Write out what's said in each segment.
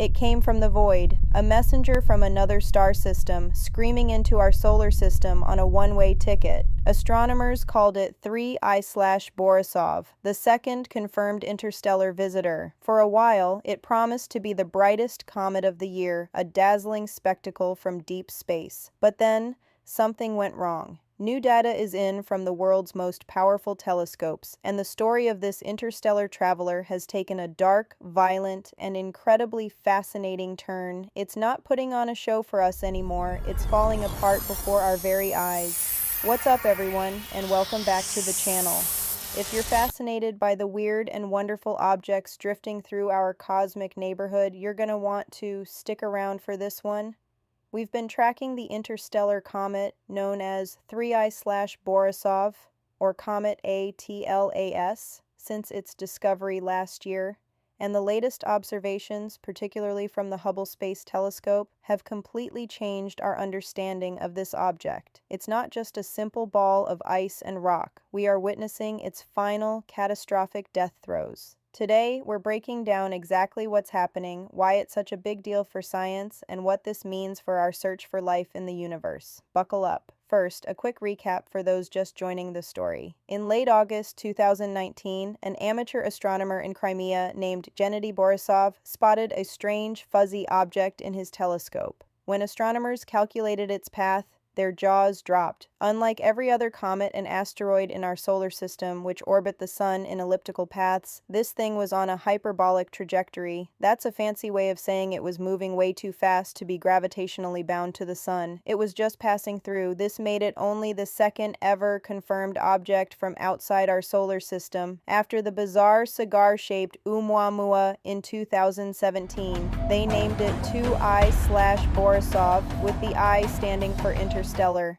It came from the void, a messenger from another star system, screaming into our solar system on a one-way ticket. Astronomers called it 3I/Borisov, the second confirmed interstellar visitor. For a while, it promised to be the brightest comet of the year, a dazzling spectacle from deep space. But then, something went wrong. New data is in from the world's most powerful telescopes, and the story of this interstellar traveler has taken a dark, violent, and incredibly fascinating turn. It's not putting on a show for us anymore, it's falling apart before our very eyes. What's up, everyone, and welcome back to the channel. If you're fascinated by the weird and wonderful objects drifting through our cosmic neighborhood, you're gonna want to stick around for this one. We've been tracking the interstellar comet known as 3I/Borisov, or Comet ATLAS, since its discovery last year, and the latest observations, particularly from the Hubble Space Telescope, have completely changed our understanding of this object. It's not just a simple ball of ice and rock. We are witnessing its final catastrophic death throes. Today, we're breaking down exactly what's happening, why it's such a big deal for science, and what this means for our search for life in the universe. Buckle up. First, a quick recap for those just joining the story. In late August 2019, an amateur astronomer in Crimea named Gennady Borisov spotted a strange, fuzzy object in his telescope. When astronomers calculated its path, their jaws dropped. Unlike every other comet and asteroid in our solar system, which orbit the sun in elliptical paths, this thing was on a hyperbolic trajectory. That's a fancy way of saying it was moving way too fast to be gravitationally bound to the sun. It was just passing through. This made it only the second ever confirmed object from outside our solar system. After the bizarre cigar-shaped Oumuamua in 2017, they named it 2I/Borisov, with the I standing for interstellar.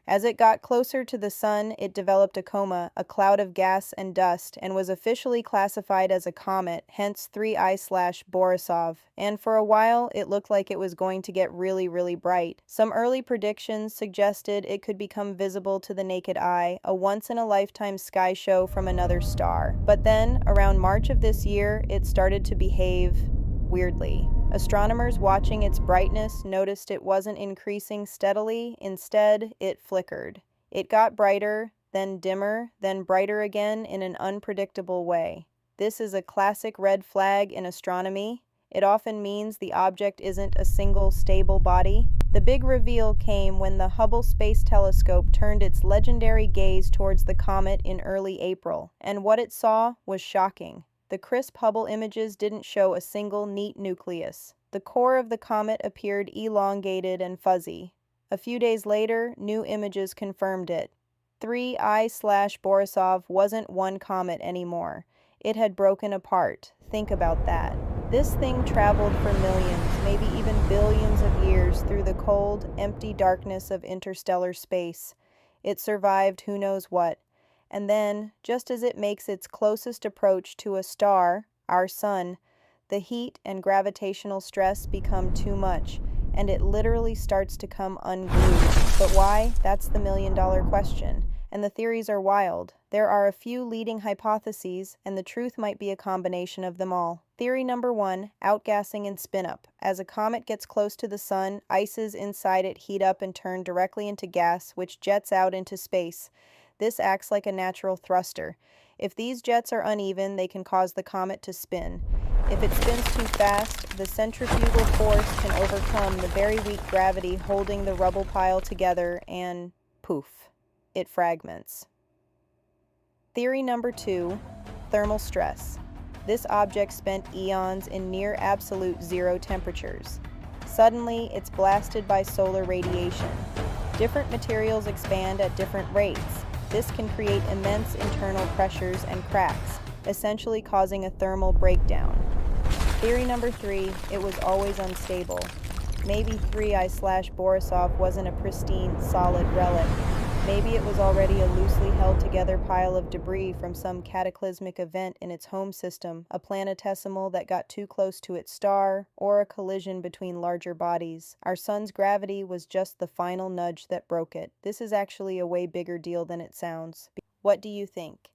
As it got closer to the sun, it developed a coma, a cloud of gas and dust, and was officially classified as a comet, hence 3I/Borisov. And for a while, it looked like it was going to get really, really bright. Some early predictions suggested it could become visible to the naked eye, a once-in-a-lifetime sky show from another star. But then, around March of this year, it started to behave weirdly. Astronomers watching its brightness noticed it wasn't increasing steadily. Instead, it flickered. It got brighter, then dimmer, then brighter again in an unpredictable way. This is a classic red flag in astronomy. It often means the object isn't a single, stable body. The big reveal came when the Hubble Space Telescope turned its legendary gaze towards the comet in early April, and what it saw was shocking. The crisp Hubble images didn't show a single neat nucleus. The core of the comet appeared elongated and fuzzy. A few days later, new images confirmed it. 3I/Borisov wasn't one comet anymore. It had broken apart. Think about that. This thing traveled for millions, maybe even billions of years through the cold, empty darkness of interstellar space. It survived who knows what. And then, just as it makes its closest approach to a star, our sun, the heat and gravitational stress become too much, and it literally starts to come unglued. But why? That's the million-dollar question. And the theories are wild. There are a few leading hypotheses, and the truth might be a combination of them all. Theory number 1, outgassing and spin-up. As a comet gets close to the sun, ices inside it heat up and turn directly into gas, which jets out into space. This acts like a natural thruster. If these jets are uneven, they can cause the comet to spin. If it spins too fast, the centrifugal force can overcome the very weak gravity holding the rubble pile together and poof, it fragments. Theory number 2, thermal stress. This object spent eons in near absolute zero temperatures. Suddenly, it's blasted by solar radiation. Different materials expand at different rates. This can create immense internal pressures and cracks, essentially causing a thermal breakdown. Theory number 3, it was always unstable. Maybe 3I/Borisov wasn't a pristine, solid relic. Maybe it was already a loosely held together pile of debris from some cataclysmic event in its home system, a planetesimal that got too close to its star, or a collision between larger bodies. Our sun's gravity was just the final nudge that broke it. This is actually a way bigger deal than it sounds. What do you think?